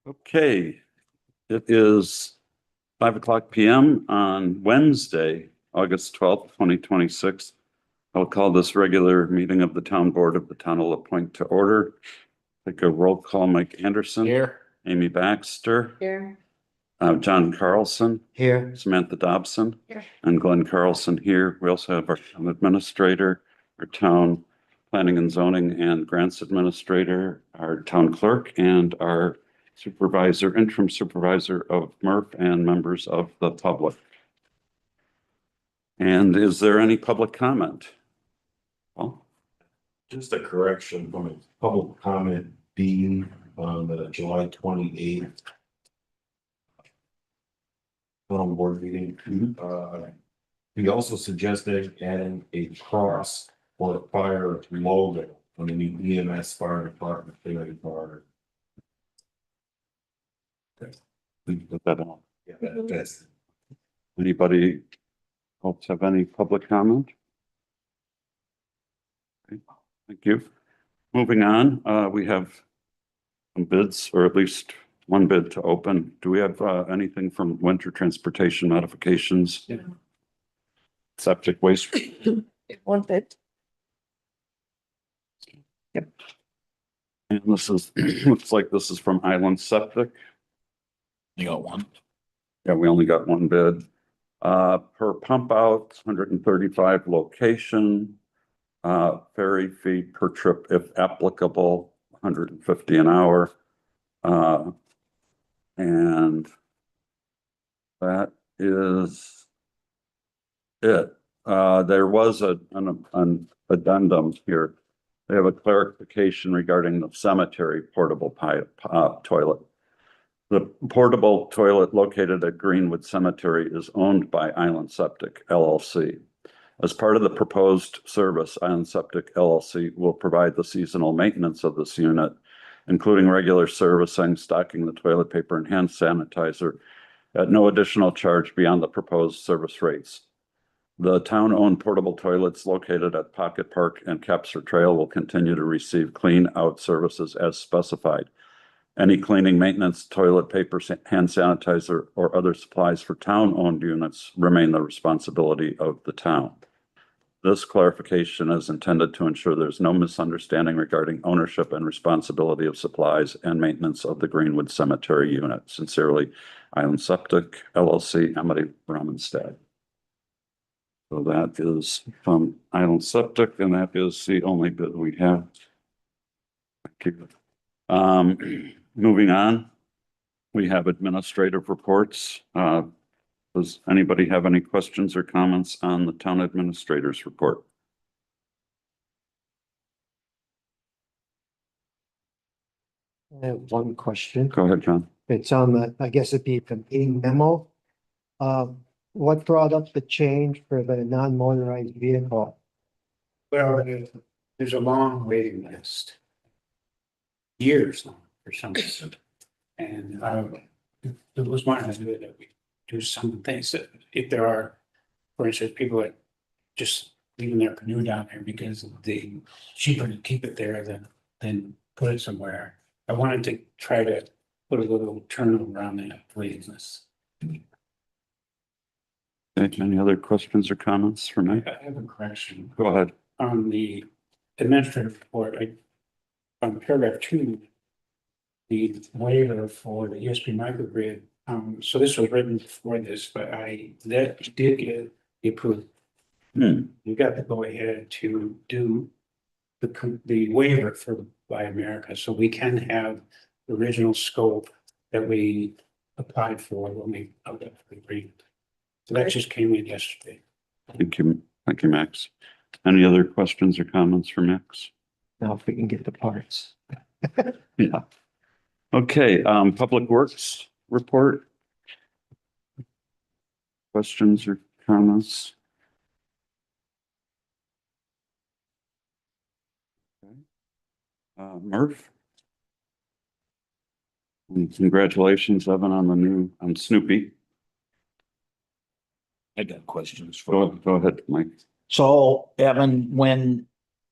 Okay, it is 5:00 PM on Wednesday, August 12th, 2026. I'll call this regular meeting of the Town Board of the Town of La Pointe to order. Take a roll call. Mike Anderson. Here. Amy Baxter. Here. John Carlson. Here. Samantha Dobson. Here. And Glenn Carlson here. We also have our town administrator, our town planning and zoning and grants administrator, our town clerk, and our supervisor, interim supervisor of MRF, and members of the public. And is there any public comment? Well, Just a correction from a public comment being on the July 28th. Town board meeting. He also suggested adding a cross or a fire logo on the new EMS fire department. we can put that on. Yeah, that's. Anybody else have any public comment? Okay, thank you. Moving on, we have some bids, or at least one bid to open. Do we have anything from winter transportation modifications? Yeah. Septic waste? One bit. And this is, looks like this is from Island Septic. You got one? Yeah, we only got one bid. Per pump out, 135 location. Ferry fee per trip if applicable, 150 an hour. And that is it. There was an addendum here. They have a clarification regarding the cemetery portable toilet. The portable toilet located at Greenwood Cemetery is owned by Island Septic LLC. As part of the proposed service, Island Septic LLC will provide the seasonal maintenance of this unit, including regular servicing, stocking the toilet paper and hand sanitizer at no additional charge beyond the proposed service rates. The town-owned portable toilets located at Pocket Park and Capser Trail will continue to receive clean-out services as specified. Any cleaning, maintenance, toilet paper, hand sanitizer, or other supplies for town-owned units remain the responsibility of the town. This clarification is intended to ensure there's no misunderstanding regarding ownership and responsibility of supplies and maintenance of the Greenwood Cemetery unit. Sincerely, Island Septic LLC, Amity Brahmanstad. So that is from Island Septic, and that is the only bid we have. Thank you. Moving on, we have administrative reports. Does anybody have any questions or comments on the town administrator's report? I have one question. Go ahead, John. It's on the, I guess it'd be the meeting memo. What brought up the change for the non-motorized vehicle? Well, there's a long waiting list. Years long for something. And it was my idea that we do some things that if there are, for instance, people that just leaving their canoe down there because they cheaper to keep it there than put it somewhere. I wanted to try to put a little turn around that waiting list. Okay, any other questions or comments for me? I have a correction. Go ahead. On the administrative report, on paragraph 2, the waiver for the ESP microgrid. So this was written before this, but that did get approved. You got to go ahead to do the waiver for Buy America, so we can have the original scope that we applied for when we agreed. So that just came in yesterday. Thank you, Max. Any other questions or comments for Max? Now, if we can get the parts. Yeah. Okay, Public Works report. Questions or comments? Okay. Murph? And congratulations, Evan, on the new, on Snoopy. I got questions Go for, ahead, Mike. so Evan, when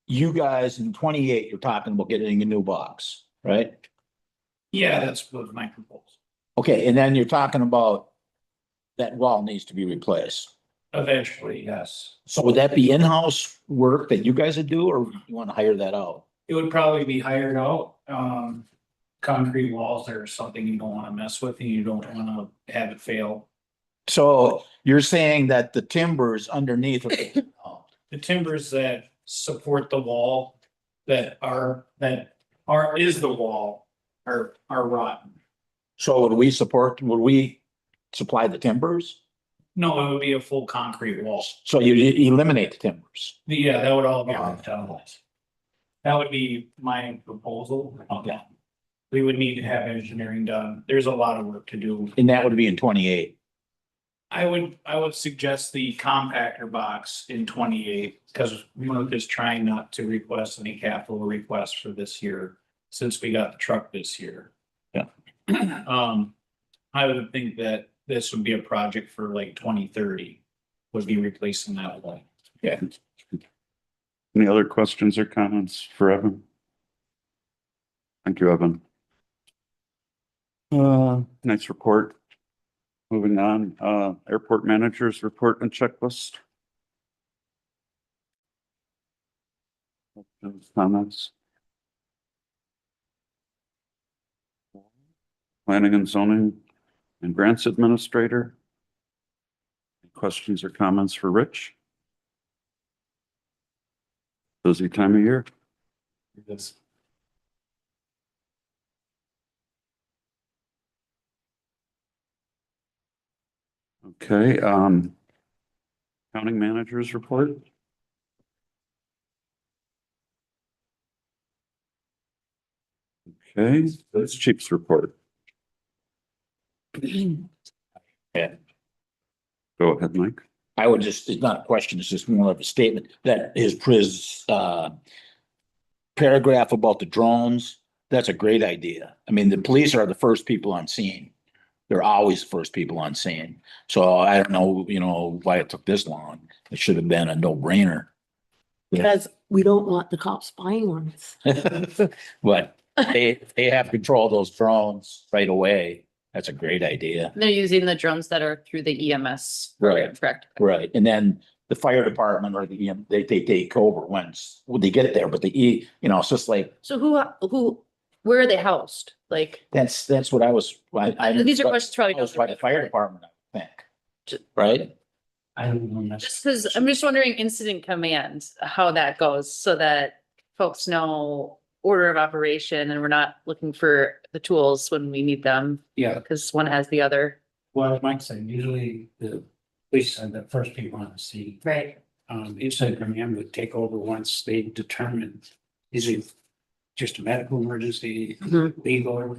you guys in 28, you're talking about getting a new box, right? Yeah, that's what my proposal. Okay, and then you're talking about that wall needs to be replaced. Eventually, yes. So would that be in-house work that you guys would do, or you want to hire that out? It would probably be hired out. Concrete walls are something you don't wanna mess with and you don't wanna have it fail. So you're saying that the timbers underneath are The timbers that support the wall is the wall are rotten. so would we supply the timbers? No, it would be a full concrete wall. So you eliminate the timbers? Yeah, that would all be ripped out. That would be my proposal. Okay, We would need to have engineering done. There's a lot of work to do. and that would be in 28. I would suggest the compactor box in 28, because we're just trying not to request any capital requests for this year, since we got the truck this year. Yeah. I would think that this would be a project for like 2030, would be replacing that one. Yeah. Any other questions or comments for Evan? Thank you, Evan. Nice report. Moving on, airport managers report and checklist. Questions, comments? Planning and zoning and grants administrator. Questions or comments for Rich? Busy time of year. Yes. Okay, accounting managers report. Okay, that's Chief's report. Yeah. Go ahead, Mike. I would just, it's not a question, it's just more of a statement that his paragraph about the drones, that's a great idea. I mean, the police are the first people on scene. They're always the first people on scene. So I don't know, why it took this long. It should have been a no-brainer. Because we don't want the cops spying on us. But they have control of those drones right away. That's a great idea. They're using the drones that are through the EMS. program, Correct. Right, and then the fire department or the EM, they take over once, when they get there, but it's just like, So where are they housed? Like, that's what I was, these are questions probably. I was by the fire department, I think, Ju- right? I don't know. Just because I'm just wondering incident command, how that goes so that folks know order of operation and we're not looking for the tools when we need them Yeah, because one has the other. well, as Mike said, usually the police are the first people on the scene. Right. Incident command would take over once they determine, is it just a medical emergency, Mhm. legal,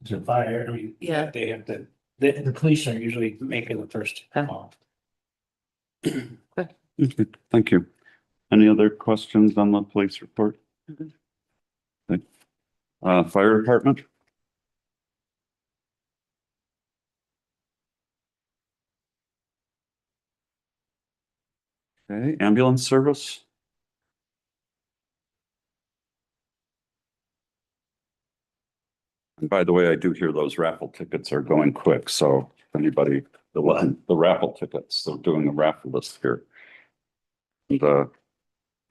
is it fire? I mean, Yeah. they have the police are usually making the first Okay. call. Okay, thank you. Any other questions on the police report? Mhm. Okay. Fire department? Okay, ambulance service? And by the way, I do hear those raffle tickets are going quick, so if anybody, the raffle tickets, they're doing a raffle this year. The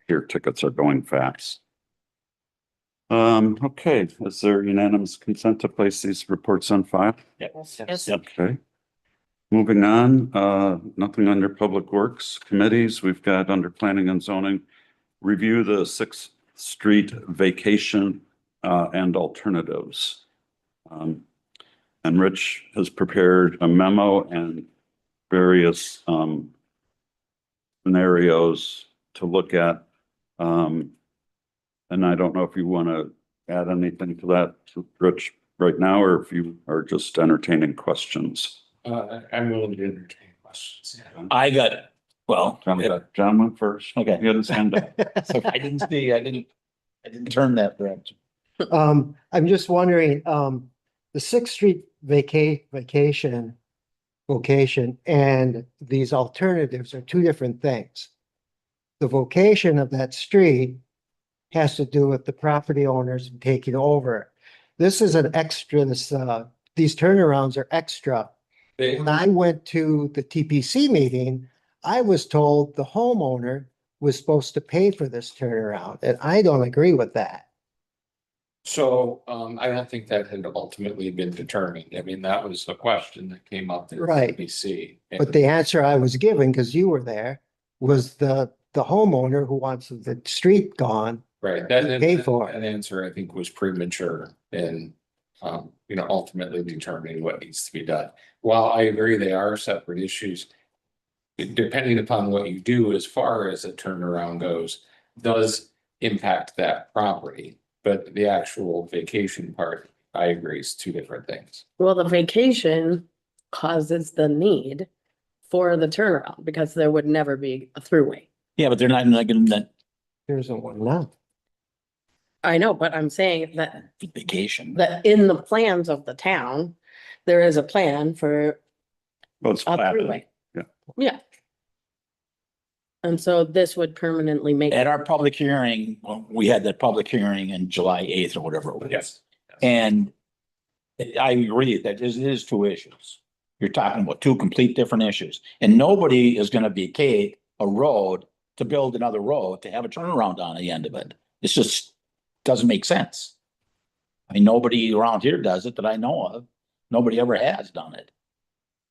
here tickets are going fast. Okay, is there unanimous consent to place these reports on file? Yes. Okay. Moving on, nothing under public works committees. We've got under planning and zoning, review the Sixth Street vacation and alternatives. And Rich has prepared a memo and various scenarios to look at. And I don't know if you want to add anything to that, Rich, right now, or if you are just entertaining questions. I'm willing to entertain questions. I got, well, John went first. Okay. He had his hand up. I didn't turn that direction. I'm just wondering, the Sixth Street vacation vocation and these alternatives are two different things. The vocation of that street has to do with the property owners taking over. This is an extra, these turnarounds are extra. When I went to the TPC meeting, I was told the homeowner was supposed to pay for this turnaround, and I don't agree with that. So, I don't think that had ultimately been determined. I mean, that was a question that came up at Right. CBC. But the answer I was given, because you were there, was the homeowner who wants the street gone. Right, that, Pay for it. that answer, I think, was premature in, ultimately determining what needs to be done. While I agree they are separate issues, depending upon what you do as far as a turnaround goes, does impact that property. But the actual vacation part, I agree, is two different things. Well, the vacation causes the need for the turnaround because there would never be a throughway. Yeah, but they're not gonna, There isn't one now. I know, but I'm saying that, vacation. that in the plans of the town, there is a plan for Well, it's a platted. throughway. Yeah. Yeah. And so this would permanently make. At our public hearing, well, we had that public hearing in July 8th or whatever it was. Yes. And I agree that it is two issues. You're talking about two complete different issues, and nobody is gonna vacate a road to build another road to have a turnaround on the end of it. It's just doesn't make sense. I mean, nobody around here does it that I know of. Nobody ever has done it.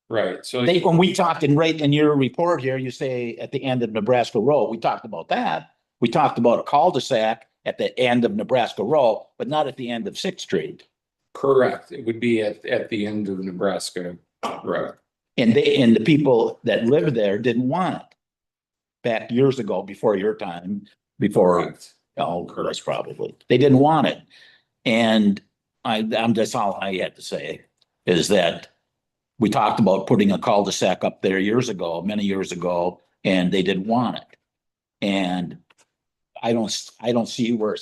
Right, so. When we talked in your report here, you say at the end of Nebraska Road, we talked about that. We talked about a cul-de-sac at the end of Nebraska Road, but not at the end of Sixth Street. Correct, it would be at the end of Nebraska Road. And the people that lived there didn't want it. Back years ago, before your time, before, Correct. oh, that's probably, they didn't want it. And I'm just all I had to say is that we talked about putting a cul-de-sac up there years ago, many years ago, and they didn't want it. And I don't see where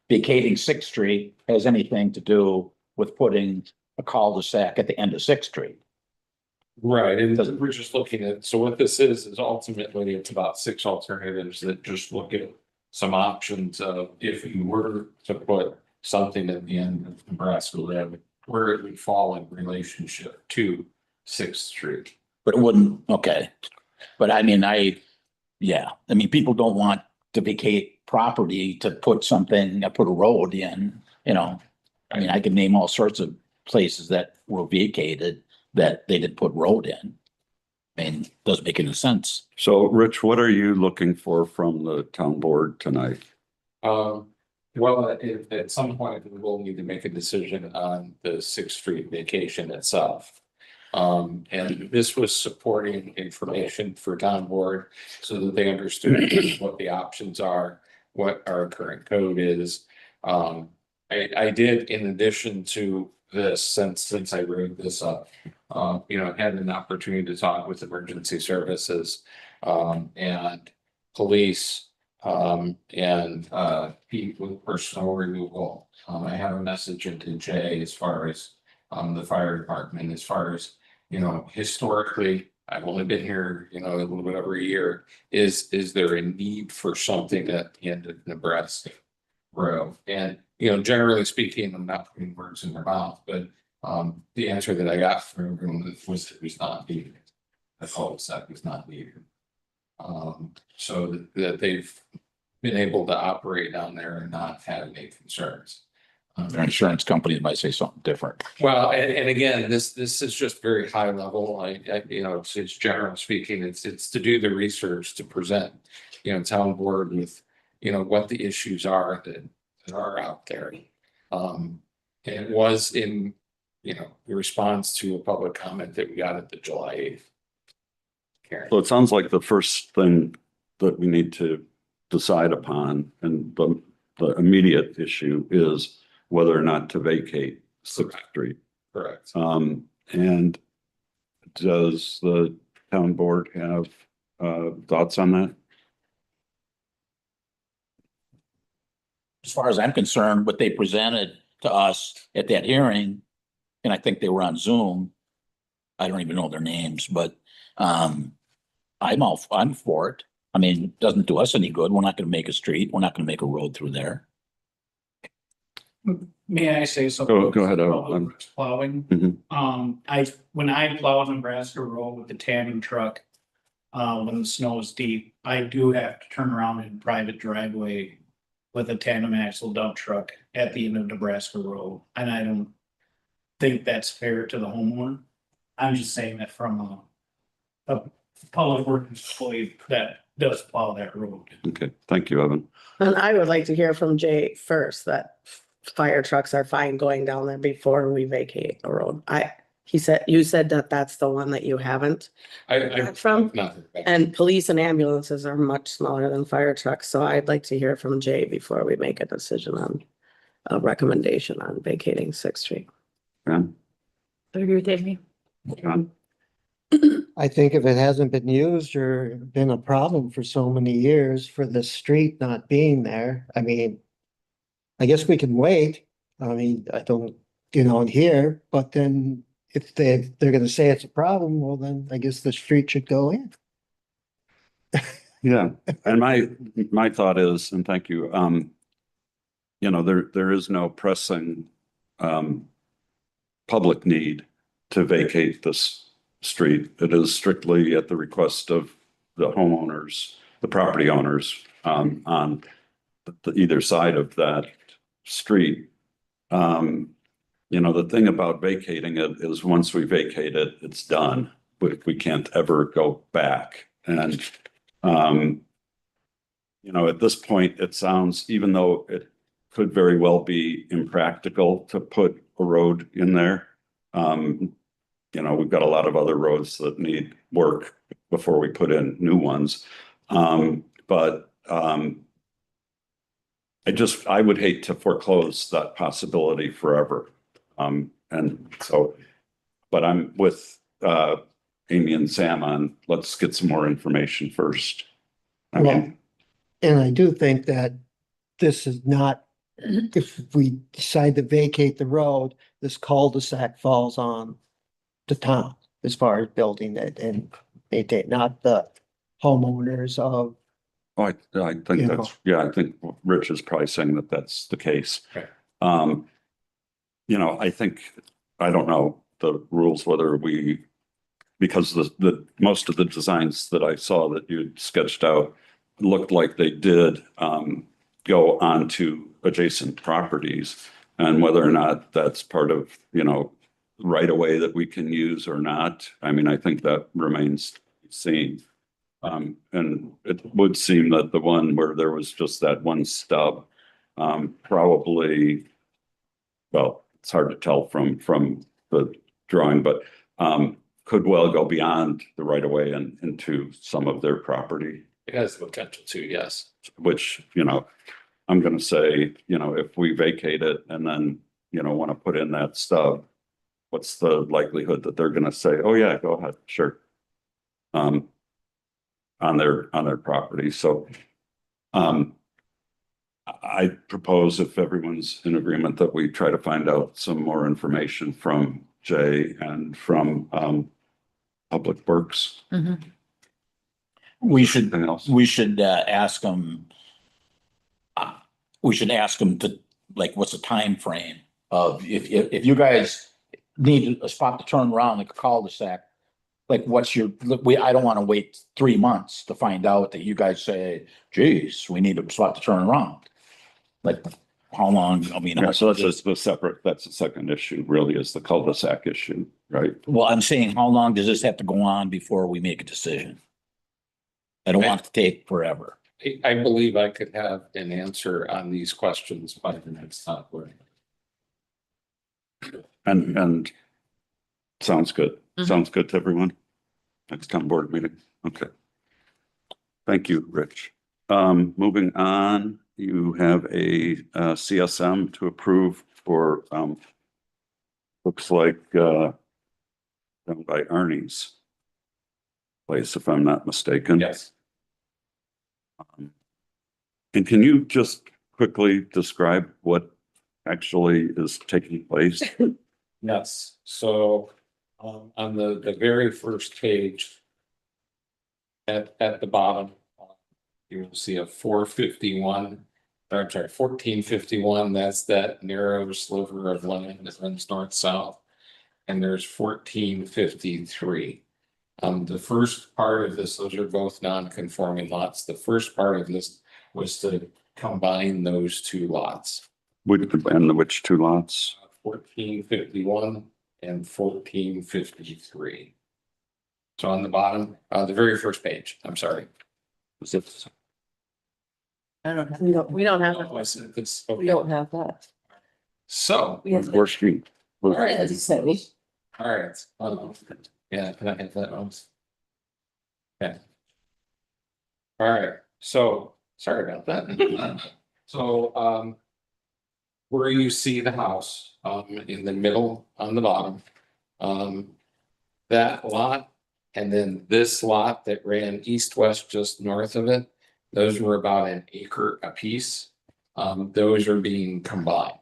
vacating Sixth Street has anything to do with putting a cul-de-sac at the end of Sixth Street. Right, and we're just looking at, so what this is ultimately, it's about 6 alternatives that just look at some options of if you were to put something at the end of Nebraska Road, where it would fall in relationship to Sixth Street. But it wouldn't, okay. But I mean, yeah, I mean, people don't want to vacate property to put something, put a road in, you know. I mean, I could name all sorts of places that were vacated that they didn't put road in. I mean, doesn't make any sense. So Rich, what are you looking for from the town board tonight? Well, at some point, we will need to make a decision on the Sixth Street vacation itself. And this was supporting information for town board so that they understood what the options are, what our current code is. I did, in addition to this, since I wrote this up, had an opportunity to talk with emergency services, and police, and people with personal removal. I have a message into Jay as far as the fire department, as far as, historically, I've only been here, a little bit over a year. Is there a need for something at the end of Nebraska Road? And, generally speaking, I'm not putting words in their mouth, but the answer that I got from everyone was it was not needed. The cul-de-sac was not needed. So that they've been able to operate down there and not have any concerns. Their insurance companies might say something different. Well, and again, this is just very high level. It's general speaking, it's to do the research to present, town board with, what the issues are that are out there. And it was in, the response to a public comment that we got at the July 8th. hearing. So it sounds like the first thing that we need to decide upon and the immediate issue is whether or not to vacate Sixth Street. Correct. And does the town board have thoughts on that? As far as I'm concerned, what they presented to us at that hearing, and I think they were on Zoom. I don't even know their names, but I'm for it. I mean, it doesn't do us any good. We're not gonna make a street. We're not gonna make a road through there. May I say something? Go ahead, Public works Plowing. Mhm. When I plow Nebraska Road with the tandem truck, when the snow is deep, I do have to turn around in private driveway with a tandem axle dump truck at the end of Nebraska Road, and I don't think that's fair to the homeowner. I'm just saying that from a public works employee that does plow that road. Okay, thank you, Evan. And I would like to hear from Jay first that fire trucks are fine going down there before we vacate a road. You said that that's the one that you haven't. I. From? Nothing. And police and ambulances are much smaller than fire trucks, so I'd like to hear from Jay before we make a decision on a recommendation on vacating Sixth Street. John? I agree with Amy. John? I think if it hasn't been used or been a problem for so many years for the street not being there, I mean, I guess we can wait. I mean, I don't, here, but then if they're gonna say it's a problem, well, then I guess the street should go in. Yeah, and my thought is, and thank you, there is no pressing public need to vacate this street. It is strictly at the request of the homeowners, the property owners, on either side of that street. The thing about vacating it is once we vacate it, it's done. We can't ever go back. And at this point, it sounds, even though it could very well be impractical to put a road in there. We've got a lot of other roads that need work before we put in new ones. But I would hate to foreclose that possibility forever. But I'm with Amy and Sam on, let's get some more information first. Well, and I do think that this is not, if we decide to vacate the road, this cul-de-sac falls on the town as far as building it and maintain, not the homeowners of. Oh, I think that's, yeah, I think Rich is probably saying that that's the case. Okay. I think, I don't know the rules, whether because the most of the designs that I saw that you sketched out looked like they did go onto adjacent properties, and whether or not that's part of, right away that we can use or not. I mean, I think that remains seen. And it would seem that the one where there was just that one stub, probably, well, it's hard to tell from the drawing, but could well go beyond the right of way and into some of their property, It has the potential to, yes. which, I'm gonna say, if we vacate it and then, want to put in that stub, what's the likelihood that they're gonna say, oh yeah, go ahead, sure. On their property. So I propose, if everyone's in agreement, that we try to find out some more information from Jay and from Public Works. We should, Anything else? ask them. We should ask them to, like, what's the time frame of, if you guys need a spot to turn around, like a cul-de-sac, like, I don't want to wait 3 months to find out that you guys say, geez, we need a spot to turn around. Like, how long, I mean. Yeah, so that's just that's the second issue, really, is the cul-de-sac issue, right? Well, I'm saying, how long does this have to go on before we make a decision? I don't want it to take forever. I believe I could have an answer on these questions by the next time. And sounds good. Sounds good to everyone. Next town board meeting. Okay. Thank you, Rich. Moving on, you have a CSM to approve for looks like down by Arnie's place, if I'm not mistaken. Yes. And can you just quickly describe what actually is taking place? Yes, so on the very first page at the bottom, you will see a 451. I'm sorry, 1451, that's that narrow sliver of land that runs north-south. And there's 1453. The first part of this, those are both non-conforming lots. The first part of this was to combine those two lots, Which two lots? 1451 and 1453. So on the bottom, the very first page, I'm sorry. Is it- I don't have, we don't have, Oh, I said this, we okay. don't have that. So, We have Where street? all right, As you said, we- all right. Yeah, can I have that one? Okay. All right, so, sorry about that. So, where you see the house, in the middle, on the bottom, that lot, and then this lot that ran east-west just north of it, those were about an acre apiece. Those are being combined.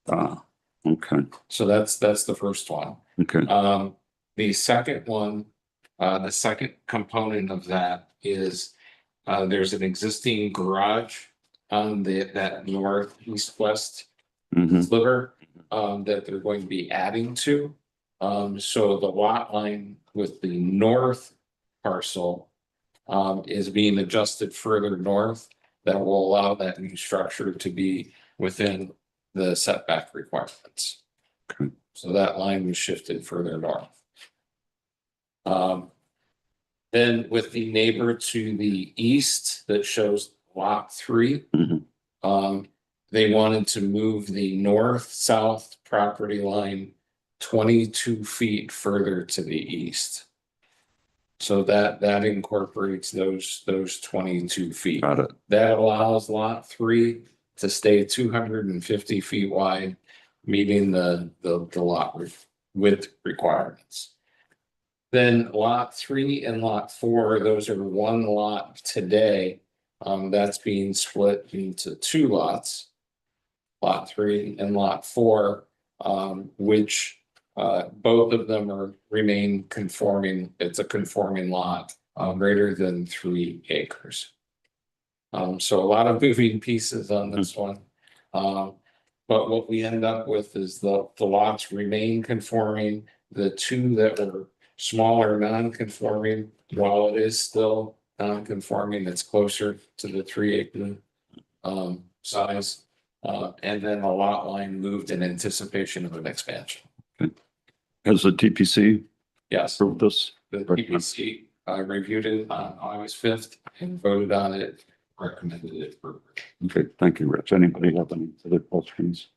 Ah, okay, So that's the first one. okay. The second one, the second component of that is, there's an existing garage on that north, east, west Mhm. sliver, that they're going to be adding to. So the lot line with the north parcel, is being adjusted further north. That will allow that new structure to be within the setback requirements. Okay. So that line was shifted further north. Then with the neighbor to the east that shows lot 3. Mhm. They wanted to move the north-south property line 22 feet further to the east. So that incorporates those 22 feet. Got it. That allows lot 3 to stay 250 feet wide, meeting the lot width requirements. Then lot 3 and lot 4, those are one lot today. That's being split into two lots. Lot 3 and lot 4, which both of them remain conforming. It's a conforming lot, greater than 3 acres. So a lot of moving pieces on this one. But what we end up with is the lots remain conforming. The two that were smaller non-conforming, while it is still non-conforming, it's closer to the 3 acre size. And then the lot line moved in anticipation of an expansion. Has the TPC Yes, approved this? the PPC reviewed it on August 5th and voted on it, recommended it for. Okay, thank you, Rich. Anybody have any other questions?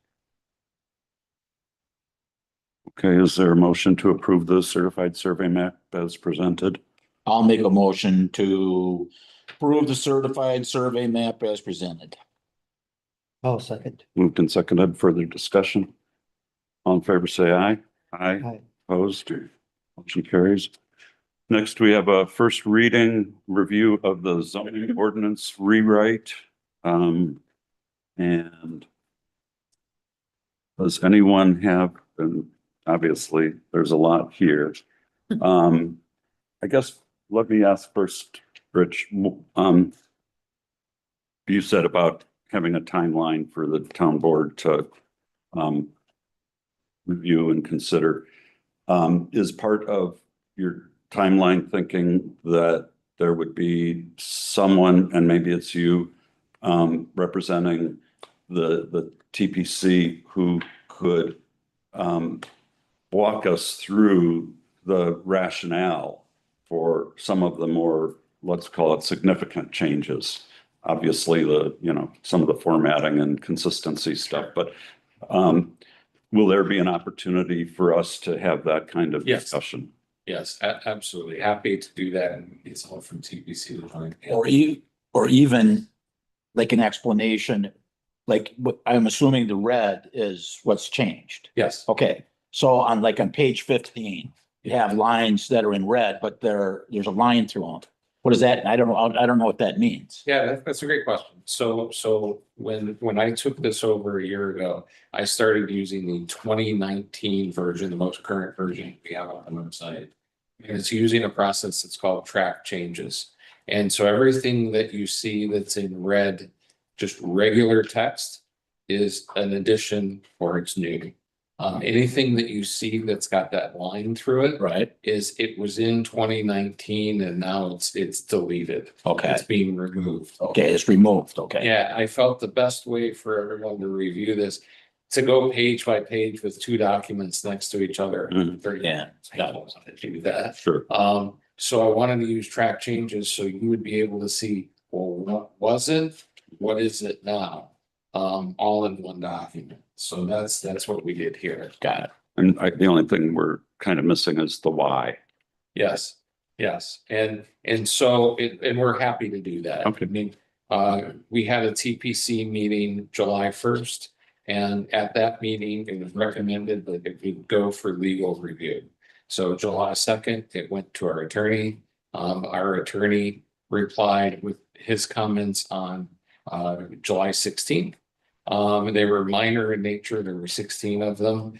Okay, is there a motion to approve the certified survey map as presented? I'll make a motion to approve the certified survey map as presented. Oh, second. Moved and seconded. Further discussion? All in favor, say aye. Aye. Aye. Opposed? Motion carries. Next, we have a first reading review of the zoning ordinance rewrite. And does anyone have, and obviously, there's a lot here. I guess, let me ask first, Rich, you said about having a timeline for the town board to review and consider. Is part of your timeline thinking that there would be someone, and maybe it's you, representing the TPC who could walk us through the rationale for some of the more, let's call it, significant changes? Obviously, some of the formatting and consistency stuff, but will there be an opportunity for us to have that kind of Yes. discussion? Yes, absolutely. Happy to do that. And it's all from TPC. Or even like an explanation, like what I'm assuming the red is what's changed. Yes, Okay, so on page 15, you have lines that are in red, but there's a line through them. What is that? I don't know what that means. yeah, that's a great question. So when I took this over a year ago, I started using the 2019 version, the most current version we have on the website. And it's using a process that's called track changes. And so everything that you see that's in red, just regular text, is an addition or it's new. Anything that you see that's got that line through it Right, is it was in 2019 and now it's deleted. okay, It's being removed. okay, it's removed, okay. Yeah, I felt the best way for everyone to review this, to go page by page with two documents next to each other. Mhm. Yeah. I don't want to do that. Sure. So I wanted to use track changes so you would be able to see, well, what was it? What is it now? All in one document. So that's what we did here. Got it. And the only thing we're kind of missing is the why. Yes, yes, and so and we're happy to do that. Okay. I mean, we had a TPC meeting July 1st. And at that meeting, it was recommended that it would go for legal review. So July 2nd, it went to our attorney. Our attorney replied with his comments on July 16th. They were minor in nature. There were 16 of them.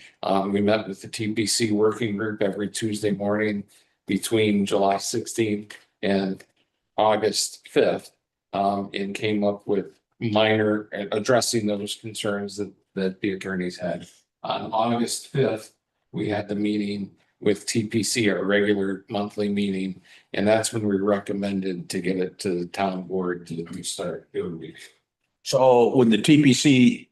We met with the TPC working group every Tuesday morning between July 16th and August 5th. And came up with minor addressing those concerns that the attorneys had. On August 5th, we had the meeting with TPC, our regular monthly meeting, and that's when we recommended to get it to the town board to start doing. So when the TPC,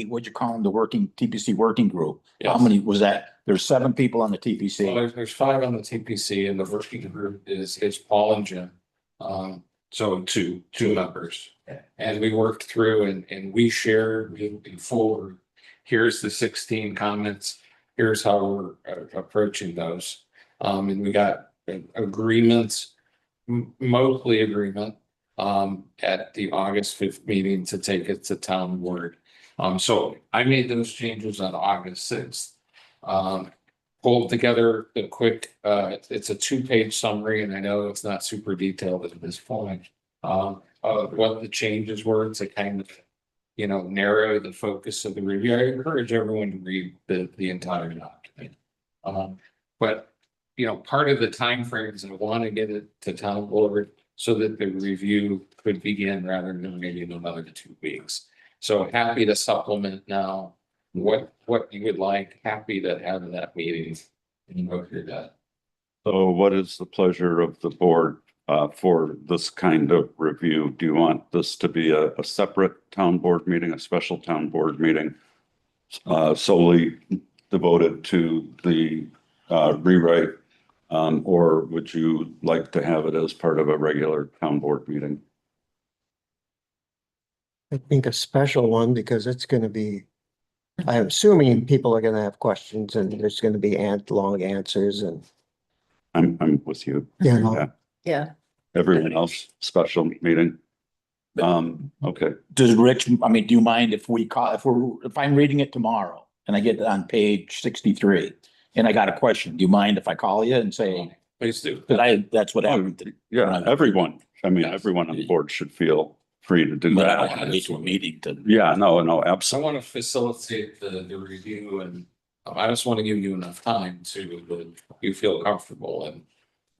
what'd you call them, the TPC working group? How Yes. many was that? There's 7 people on the Well, TPC. there's 5 on the TPC and the working group is Paul and Jim. So two members. And we worked through and we shared in forward. Here's the 16 comments. Here's how we're approaching those. And we got agreements, mostly agreement, at the August 5th meeting to take it to town board. So I made those changes on August 6th. Pulled together the quick, it's a 2-page summary, and I know it's not super detailed at this point. Of what the changes were to kind of, narrow the focus of the review. I encourage everyone to read the entire document. But, part of the timeframe is I want to get it to town board so that the review could begin rather than maybe in another 2 weeks. So happy to supplement now what you would like, happy to have that meeting and go through that. So what is the pleasure of the board for this kind of review? Do you want this to be a separate town board meeting, a special town board meeting solely devoted to the rewrite? Or would you like to have it as part of a regular town board meeting? I think a special one because it's gonna be, I'm assuming people are gonna have questions and there's gonna be long answers and, I'm with you. you know. Yeah. Yeah. Everyone else, special meeting. Okay, Does Rich, I mean, do you mind if if I'm reading it tomorrow and I get on page 63 and I got a question, do you mind if I call you and say, Please do. that's what happened. yeah, everyone, everyone on the board should feel free to do But I don't want to that. wait to a meeting to. Yeah, no, So I absolutely. want to facilitate the review and I just want to give you enough time that you feel comfortable and.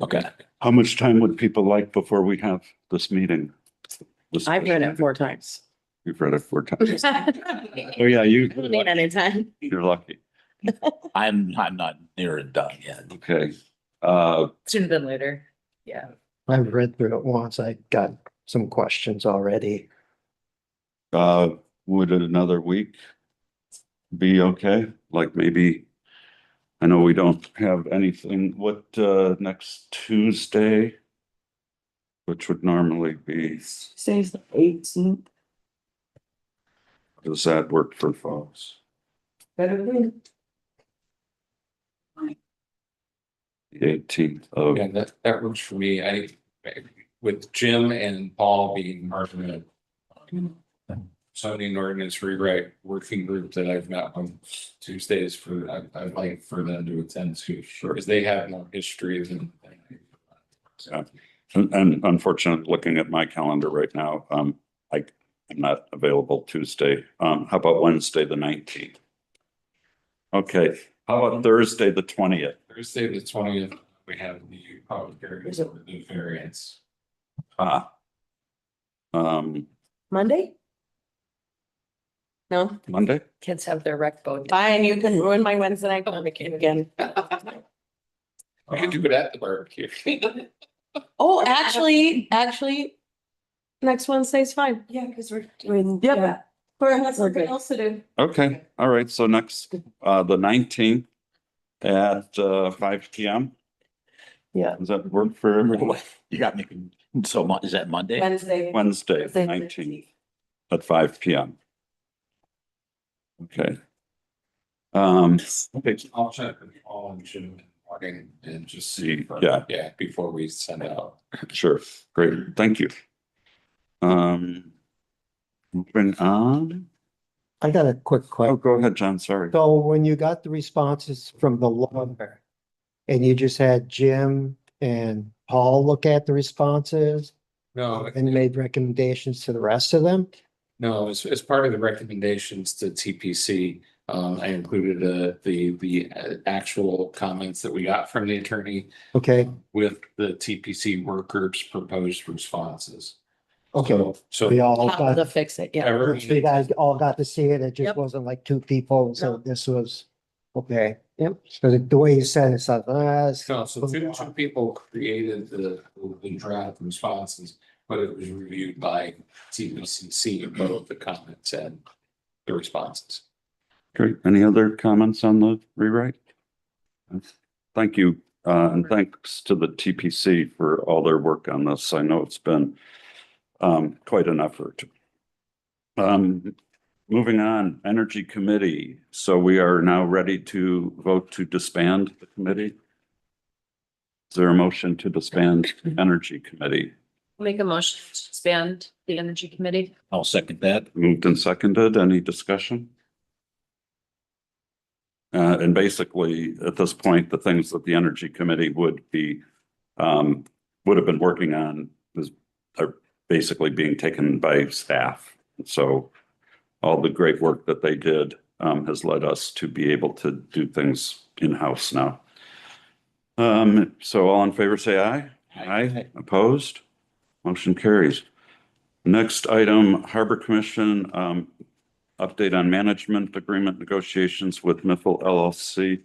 Okay. How much time would people like before we have this meeting? I've read it 4 times. You've read it 4 times. Sooner Oh, yeah, Need any time. you're lucky. I'm not near it done yet. Okay. than later. Yeah. I've read through it once. I got some questions already. Would another week be okay? Like maybe, I know we don't have anything, next Tuesday? Which would normally be, Says the 18th. does that work for folks? Better than. The 18th of, Yeah, that works for me. With Jim and Paul being part of the zoning ordinance rewrite working group that I've met on Tuesdays I'd like for them to attend to, because they have more history than. yeah. And unfortunately, looking at my calendar right now, I'm not available Tuesday. How about Wednesday, the 19th? Okay, how about Thursday, the 20th? Thursday, the 20th, we have the public hearing for the new variance. Ah. Monday? No, Monday? Kids have their rec boat. fine, you can ruin my Wednesday night barbecue again. We can do it at the barbecue. Oh, actually, next Wednesday's fine. Yeah, because we're doing. Yeah. We're That's something something else to do. Okay, all right, so next, the 19th at 5 PM. Yeah. Does that work for everyone? You got me. So is that Monday? Wednesday. Wednesday, Wednesday, 19th at 5 PM. Okay. Okay, I'll check with Paul and Jim morning and just see. See, yeah. Yeah, before we send out. sure, great, thank you. Moving on. I got a quick Oh, question. go ahead, John, sorry. So when you got the responses from the lawyer and you just had Jim and Paul look at the responses No, and made recommendations to the rest of them? no, as part of the recommendations to TPC, I included the actual comments that we got from the attorney Okay, with the TPC work group's proposed responses. okay. So We all How to got, fix it, yeah. every- so you guys all got to see it. It just Yep. wasn't like two people. So No. this was, okay. Yep. So the way you said it, it's like, No, so two people created the draft responses, but it was reviewed by TPCC, both the comments and the responses. Great, any other comments on the rewrite? Thank you, and thanks to the TPC for all their work on this. I know it's been quite an effort. Moving on, Energy Committee. So we are now ready to vote to disband the committee. Is there a motion to disband the Energy Committee? Make a motion to expand the energy committee. I'll second that. Moved and seconded, any discussion? And basically, at this point, the things that the Energy Committee would have been working on are basically being taken by staff. So all the great work that they did has led us to be able to do things in-house now. So all in favor, say aye. Aye. Opposed? Motion carries. Next item, Harbor Commission, update on management agreement negotiations with Miffle LLC.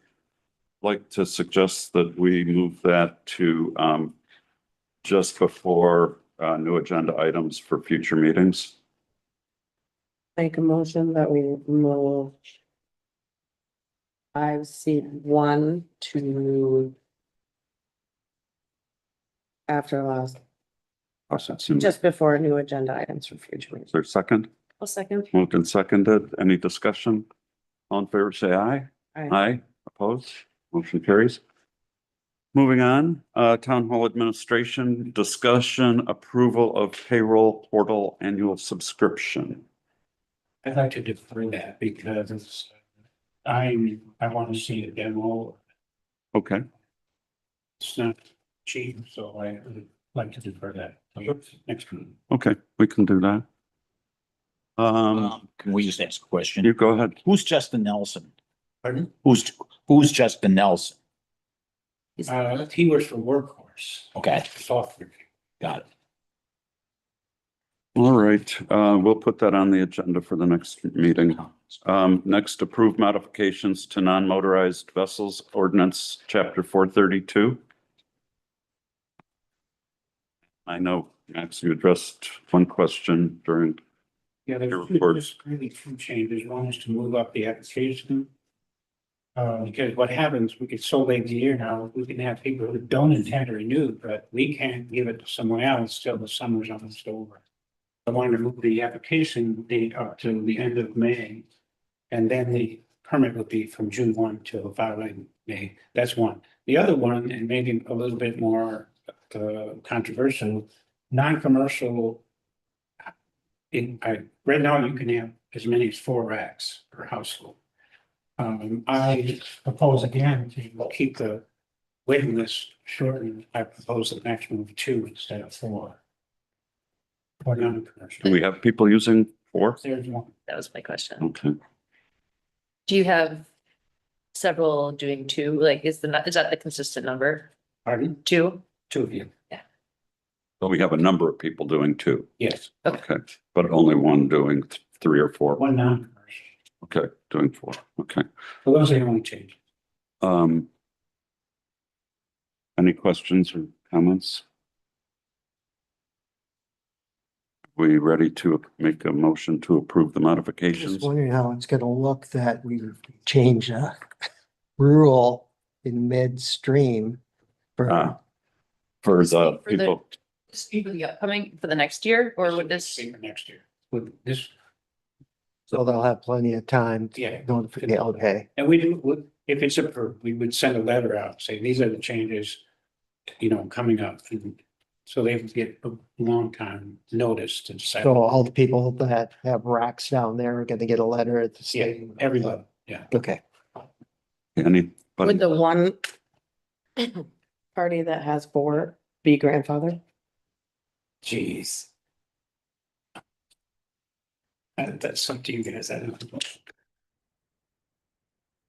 Like to suggest that we move that to just before new agenda items for future meetings. Make a motion that we move 5C1 to after last, Is just before new agenda items for future meetings. there a second? I'll second. Moved and seconded. Any discussion? All in favor, say aye. Aye. Aye. Opposed? Motion carries. Moving on, Town Hall Administration, discussion, approval of payroll portal annual subscription. I'd like to defer that because I want to see a demo. Okay, It's not cheap, so I would like to defer that. Next meeting. okay, we can do that. Can we just ask a question? You go ahead. Who's Justin Nelson? Pardon? Who's Justin Nelson? He works for Workhorse. Okay, Software. got it. All right, we'll put that on the agenda for the next meeting. Next, approve modifications to non-motorized vessels ordinance, chapter 432. I know, Max, you addressed one question during, Yeah, Your there's report. there's really two changes. One is to move up the application. Because what happens, we get so late in the year now, we can have people who don't intend to renew, but we can't give it to someone else till the summer's almost over. I wanted to move the application date up to the end of May. And then the permit would be from June 1 till the following May. That's one. The other one, and maybe a little bit more controversial, non-commercial. Right now you can have as many as 4 racks per household. I propose again to keep the waiting list short, and I propose a maximum of 2 instead of 4. For do non-commercial. we have people using 4? There's one. That was my question. Okay, Do you have several doing 2? Like, is that the consistent number? Pardon? 2? 2 of you. But we have a number of people doing two. Yes, Okay, but only one doing three or four. one non-commercial. Okay, doing four. Okay. So those are the only changes. Any questions or comments? We ready to make a motion to approve the Just modifications? wondering how it's gonna look that we change rural in midstream. Ah, For the For the- people, For the upcoming, for the next year, or would this, Same for next year. With this, So they'll have plenty of time to yeah. notify, yeah, okay. And we do, if it's approved, we would send a letter out, say, these are the changes, coming up. And so they would get a long time notice to decide. So all the people that have racks down there are gonna get a letter at the Yeah, state. everybody, yeah. Okay. anybody? Would the one party that has four be grandfather? Jeez. That's up to you guys. I don't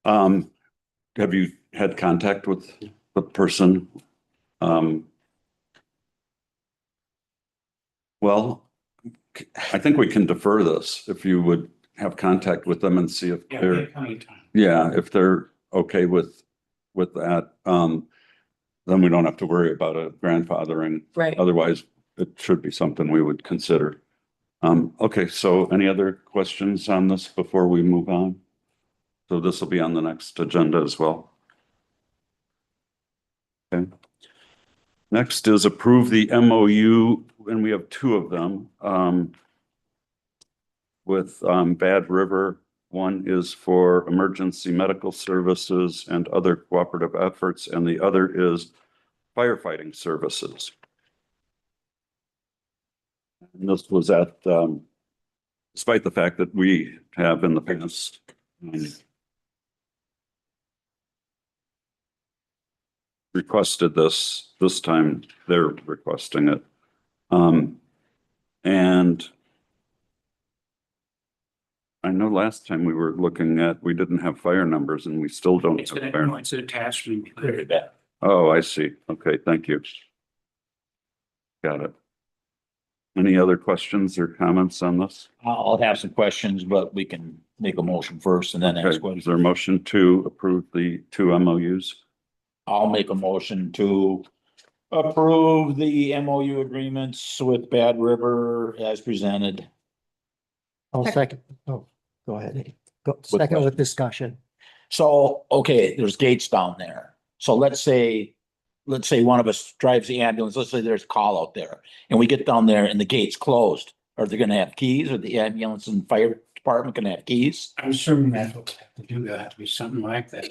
know. Have you had contact with the person? Well, I think we can defer this if you would have contact with them and see if Yeah, we they're, have plenty of time. yeah, if they're okay with that. Then we don't have to worry about a grandfathering. Right. Otherwise, it should be something we would consider. Okay, so any other questions on this before we move on? So this will be on the next agenda as well. Okay. Next is approve the MOU, and we have two of them. With Bad River. One is for emergency medical services and other cooperative efforts, and the other is firefighting services. And this was at, despite the fact that we have in the past requested this time they're requesting it. And I know last time we were looking at, we didn't have fire numbers and we still don't It's have an, fire. it's an attachment. Very bad. Oh, I see. Okay, thank you. Got it. Any other questions or comments on this? I'll have some questions, but we can make a motion first and then ask Okay, is questions. there a motion to approve the two MOUs? I'll make a motion to approve the MOU agreements with Bad River as presented. I'll second, oh, go ahead. Go, second question? with discussion. So, okay, there's gates down there. So let's say one of us drives the ambulance, let's say there's a call out there and we get down there and the gate's closed. Are they gonna have keys or the ambulance and fire department gonna have keys? I'm assuming that's what we have to do. There'll have to be something like that.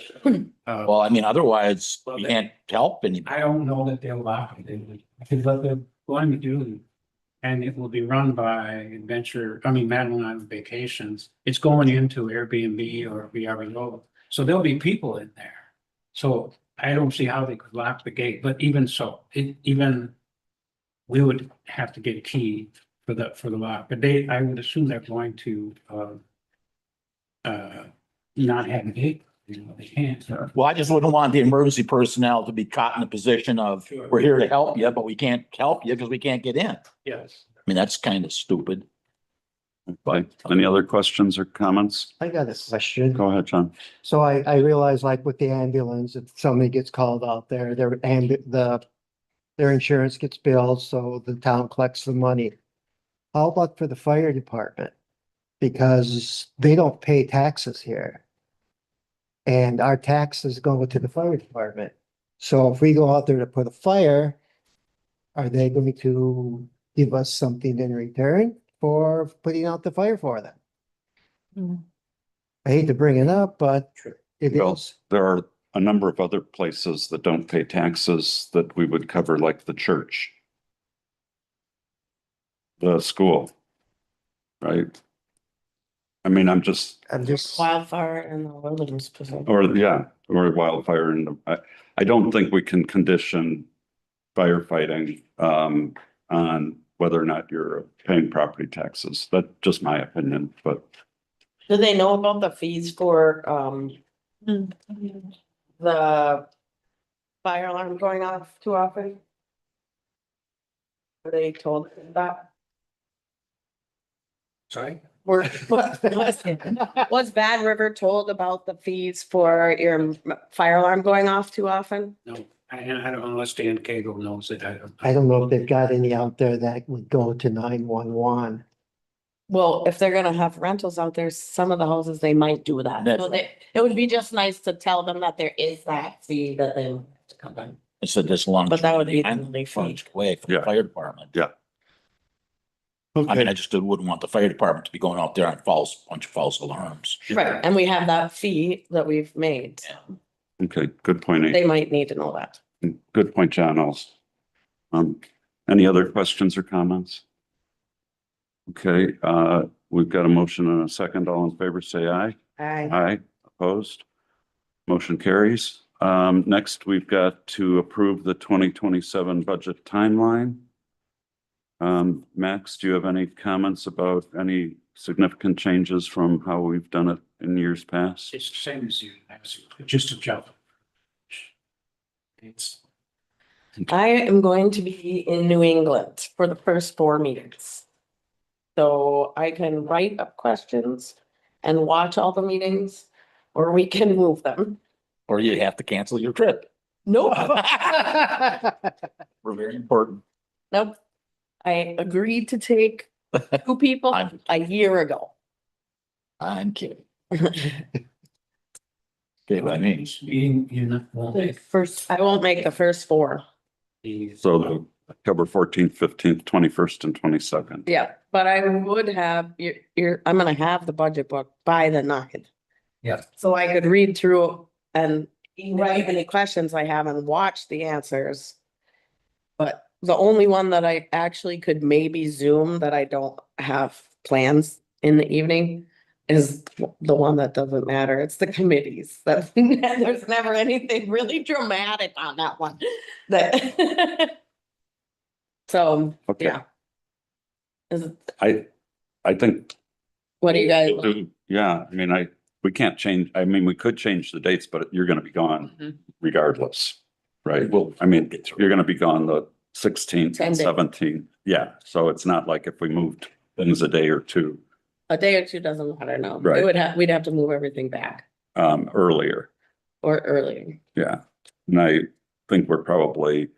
Well, I mean, otherwise you can't help anybody. I don't know that they'll lock it. Because what they're going to do, and it will be run by Madeline Island Vacations. It's going into Airbnb or VRBO. So there'll be people in there. So I don't see how they could lock the gate, but even so, we would have to get a key for the lock. But I would assume they're going to not have a gate. They can't. Well, I just wouldn't want the emergency personnel to be caught in a position of, Sure. we're here to help you, but we can't help you because we can't get in. I Yes. mean, that's kind of stupid. Okay, any other questions or comments? I got a question. Go ahead, John. So I realize like with the ambulance, if somebody gets called out there, their insurance gets billed, so the town collects the money. How about for the fire department? Because they don't pay taxes here. And our taxes go to the fire department. So if we go out there to put a fire, are they going to give us something in return for putting out the fire for them? I hate to bring it up, but it Well, is. there are a number of other places that don't pay taxes that we would cover, like the church, the school, right? I mean, I'm just, Wildfire and the wilderness facility. or wildfire, and I don't think we can condition firefighting on whether or not you're paying property taxes. That's just my opinion, but Do they know about the fees for, the fire alarm going off too often? Were they told that? Sorry? Was Bad River told about the fees for your fire alarm going off too often? No, I don't, unless Dan Cagle knows it, I don't. I don't know if they've got any out there that would go to 911. Well, if they're gonna have rentals out there, some of the houses, they might do that. That's So it would be just nice to tell them that there is that fee that they have to come in. It's a this long. But that would be the I'm only fee. funds away from the Yeah. fire department. Yeah. I mean, I just wouldn't want the fire department to be going out there on bunch of false alarms. Right, and we have that fee that we've made. Okay, good point. They might need to know that. Good point, John also. Any other questions or comments? Okay, we've got a motion and a second. All in favor, say aye. Aye, opposed. Motion carries. Next, we've got to approve the 2027 budget timeline. Max, do you have any comments about any significant changes from how we've done it in years past? It's the same as you, just a job. It's, I am going to be in New England for the first 4 meetings. So I can write up questions and watch all the meetings, or we can move them. Or you have to cancel your trip. Nope. We're very important. Nope. I agreed to take 2 people I'm- a year ago. I'm kidding. Okay, by me. you know, won't make I won't make the first 4. the. So the October 14th, 15th, 21st, and 22nd. Yeah, but I would have, I'm gonna have the budget book by the 9th. Yeah. So I could read through and write any questions I have and watch the answers. But the only one that I actually could maybe Zoom that I don't have plans in the evening is the one that doesn't matter. It's the committees. That there's never anything really dramatic on that one. That. So, Okay, yeah. Is, I think. what do you guys? Yeah, I mean, we can't change, I mean, we could change the dates, but you're gonna be gone Mhm. regardless, right? Well, I mean, you're gonna be gone the 16th 10 and days. 17th. Yeah, so it's not like if we moved things a day or two A day or two doesn't matter, no. Right. We'd have to move everything back earlier. or earlier. Yeah, and I think we're probably,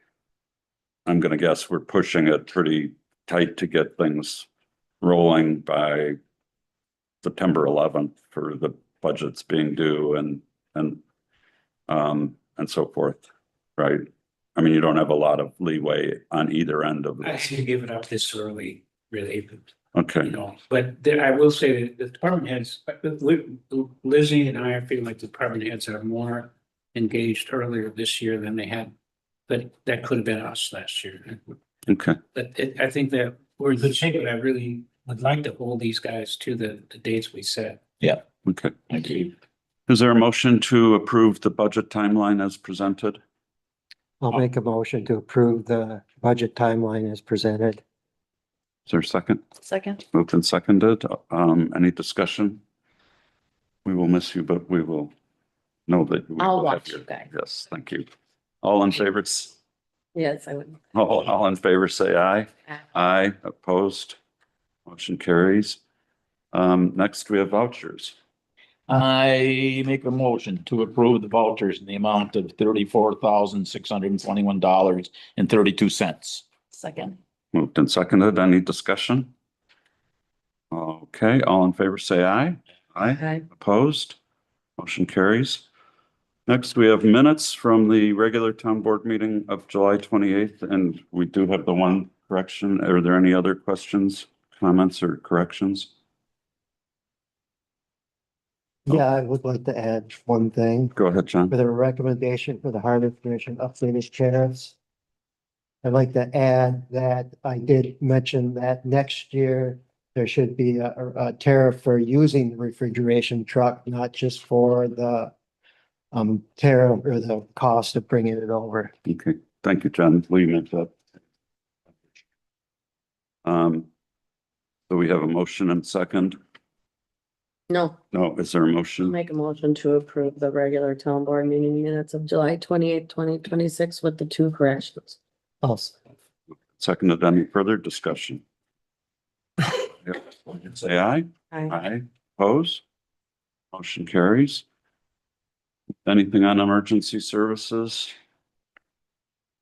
I'm gonna guess we're pushing it pretty tight to get things rolling by September 11th for the budgets being due and so forth, right? I mean, you don't have a lot of leeway on either end of I this. should give it up this early, really, Okay, you know, but there, I will say that the department heads, Lizzie and I feel like the department heads are more engaged earlier this year than they had. But that could have been us last year. okay. But I think that we're in good shape, but I really would like to hold these guys to the dates we set. Okay. Thank you. Is there a motion to approve the budget timeline as presented? I'll make a motion to approve the budget timeline as presented. Is there a second? Second. Moved and seconded. Any discussion? We will miss you, but we will know that. we I'll will have watch your- you guys. Yes, thank you. All in favor, Yes, I would. all in favor, say aye. Aye, opposed. Motion carries. Next, we have vouchers. I make a motion to approve the vouchers in the amount of $34,621.32. Second. Moved and seconded. Any discussion? Okay, all in favor, say aye. Aye, Okay. opposed. Motion carries. Next, we have minutes from the regular town board meeting of July 28th, and we do have the one correction. Are there any other questions, comments, or corrections? Yeah, I would like to add one thing. Go ahead, John. With a recommendation for the Harbor Commission updated sheriffs. I'd like to add that I did mention that next year there should be a tariff for using the refrigeration truck, not just for the tariff or the cost of bringing it over. Okay, thank you, John. Will you make that? So we have a motion and second. No, No, is there a motion? make a motion to approve the regular town board meeting minutes of July 28th, 2026 with the 2 corrections. Also, seconded. Any further discussion? Say aye. Aye. Aye. Oppose? Motion carries. Anything on emergency services?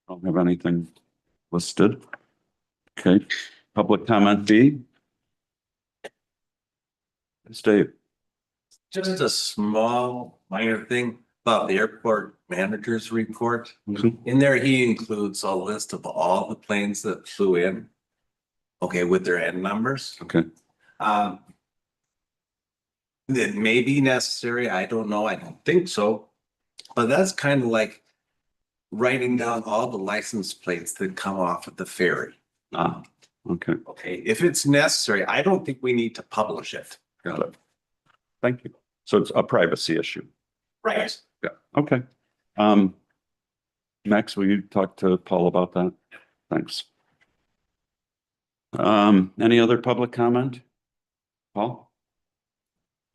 Don't have anything listed. Okay, public comment B. It's Dave. Just a small minor thing about the airport manager's report. Mhm. In there, he includes a list of all the planes that flew in. Okay, with their N numbers. Okay, Um. That may be necessary. I don't know. I don't think so. But that's kind of like writing down all the license plates that come off at the ferry. okay, Okay, if it's necessary, I don't think we need to publish it. got it. Thank you. So it's a privacy issue. Right. Yeah, okay. Max, will you talk to Paul about that? Thanks. Any other public comment? Paul?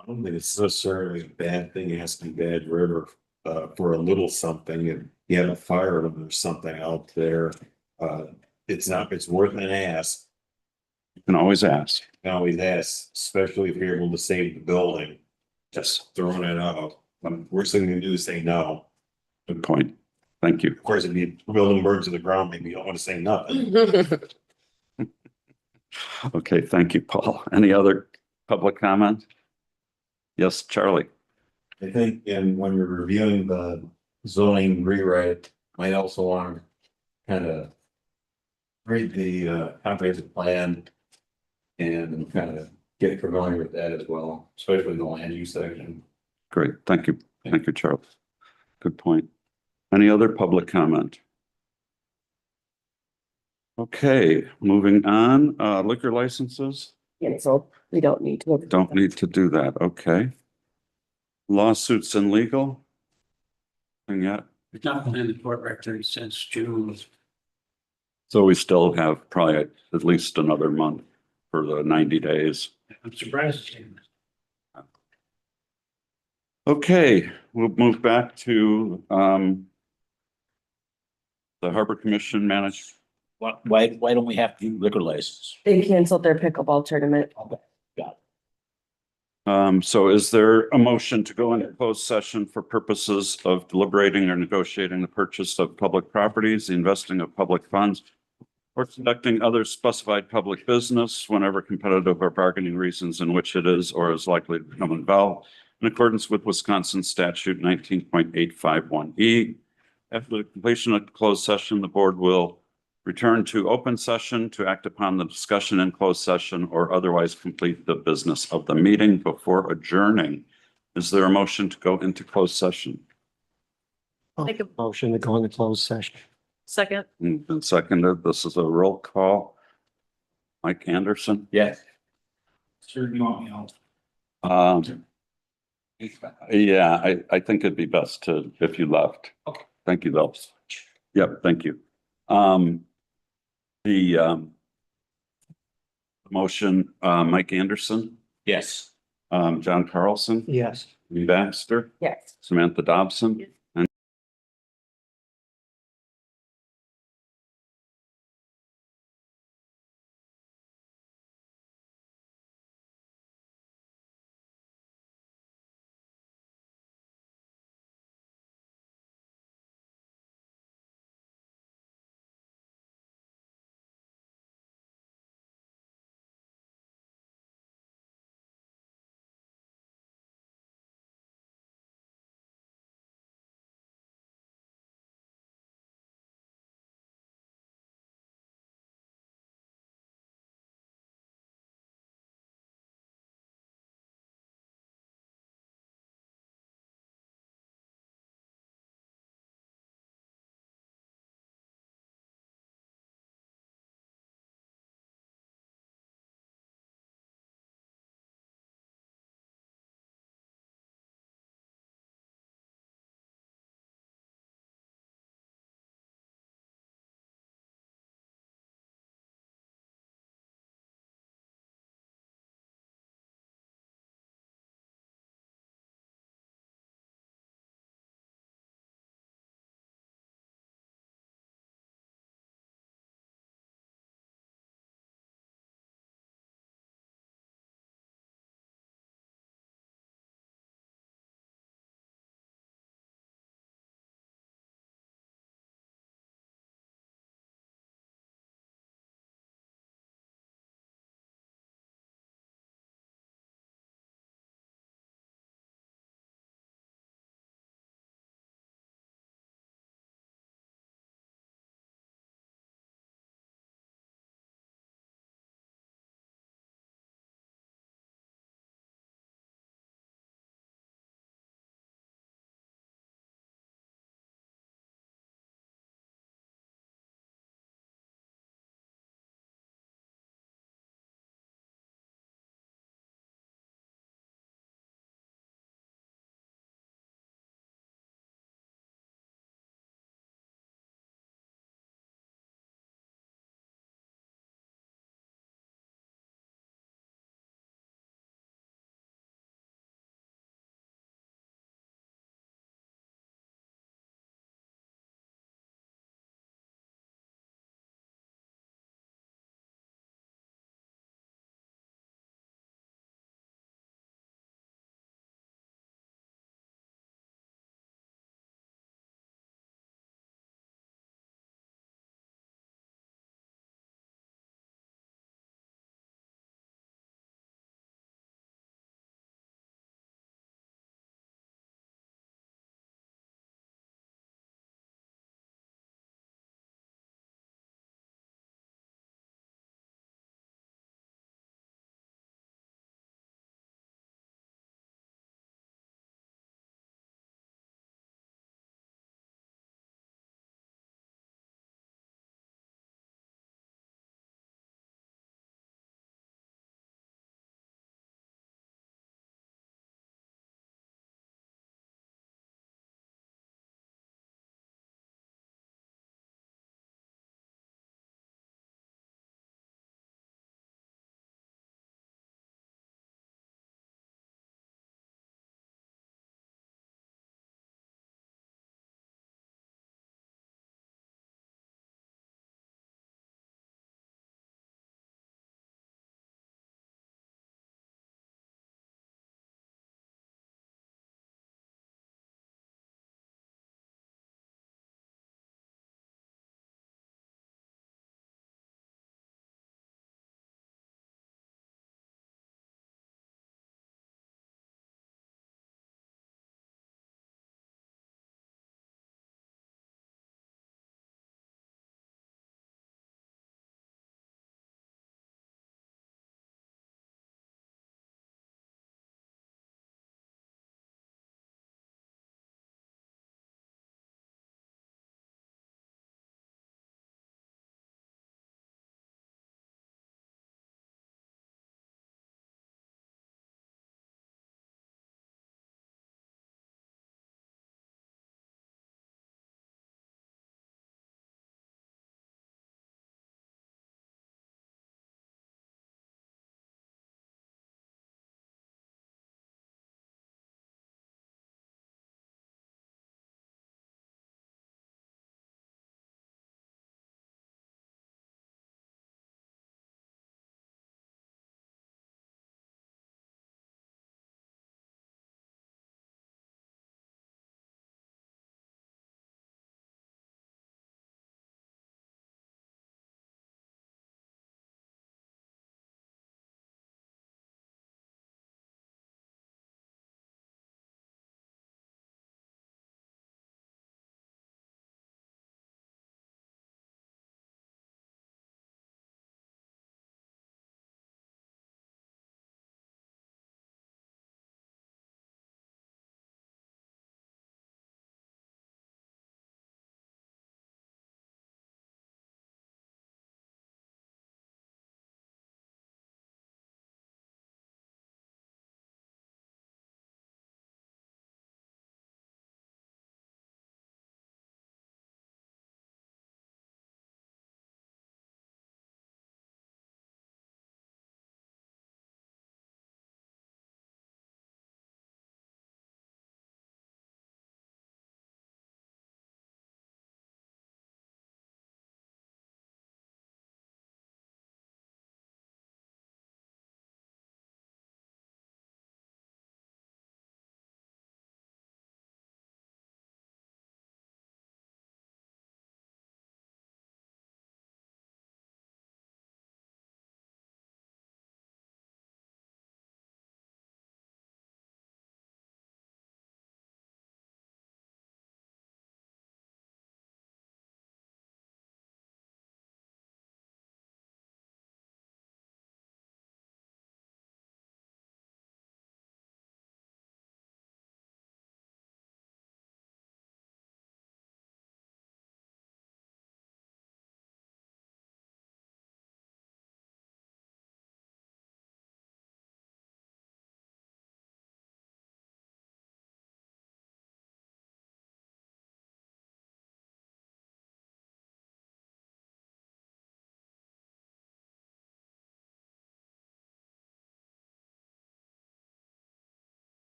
I don't think it's necessarily a bad thing. It has to be bad river, for a little something and you have a fire or there's something out there. It's worth an ask. You can always ask. You can always ask, especially if you're able to save the building. Yes. Throwing it out. Worst thing you can do is say no. Good point. Thank you. Of course, if the building burns to the ground, maybe you don't want to say nothing. Okay, thank you, Paul. Any other public comment? Yes, Charlie. I think, and when you're reviewing the zoning rewrite, might also want to kind of read the comprehensive plan and kind of get familiar with that as well, especially the land use section. Great, thank you. Thank you, Charles. Good point. Any other public comment? Okay, moving on, liquor licenses, Canceled. We don't need to. don't need to do that, okay. Lawsuits and legal? And yet, It's not been in the court record since June. so we still have probably at least another month for the 90 days. I'm surprised. Okay, we'll move back to the Harbor Commission managed. Why don't we have to do liquor license? They canceled their pickleball tournament. So is there a motion to go into closed session for purposes of deliberating or negotiating the purchase of public properties, the investing of public funds, or conducting other specified public business whenever competitive or bargaining reasons in which it is or is likely to become involved in accordance with Wisconsin statute 19.851E. After the completion of closed session, the board will return to open session to act upon the discussion in closed session or otherwise complete the business of the meeting before adjourning. Is there a motion to go into closed session? Make a- Motion to go into closed session. Second, Been seconded. This is a roll call. Mike Anderson. Yes. Sir, you want me out? Yeah, I think it'd be best to, if you left. Okay. Thank you, though. Yep, thank you. The motion, Mike Anderson, Yes. John Carlson, Yes. Lee Baxter, Yes. Samantha Dobson,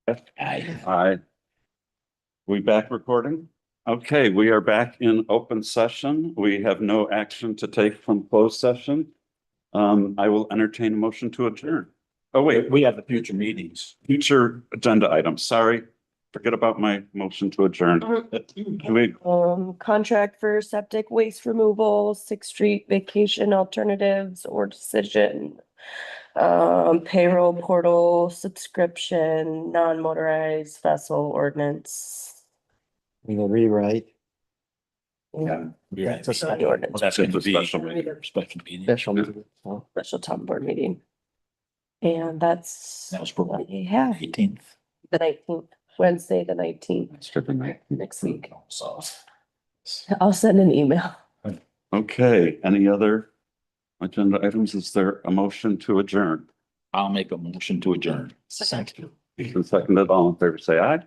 Aye. We back recording? Okay, we are back in open session. We have no action to take from closed session. I will entertain a motion to adjourn. Oh, wait, We have the future meetings. future agenda items. Sorry. Forget about my motion to adjourn. Do we, Contract for septic waste removal, Sixth Street vacation alternatives or decision. Payroll portal subscription, non-motorized vessel ordinance. We will rewrite Yeah. That's a Well, ordinance, that's going to be Special meeting. special meeting. special meeting. So, special town board meeting. And that's. That was for what we have, 18th. the 19th, Wednesday, the 19th, next week. So. I'll send an email. okay, any other agenda items? Is there a motion to adjourn? I'll make a motion to adjourn. second. Seconded, all in favor, say aye.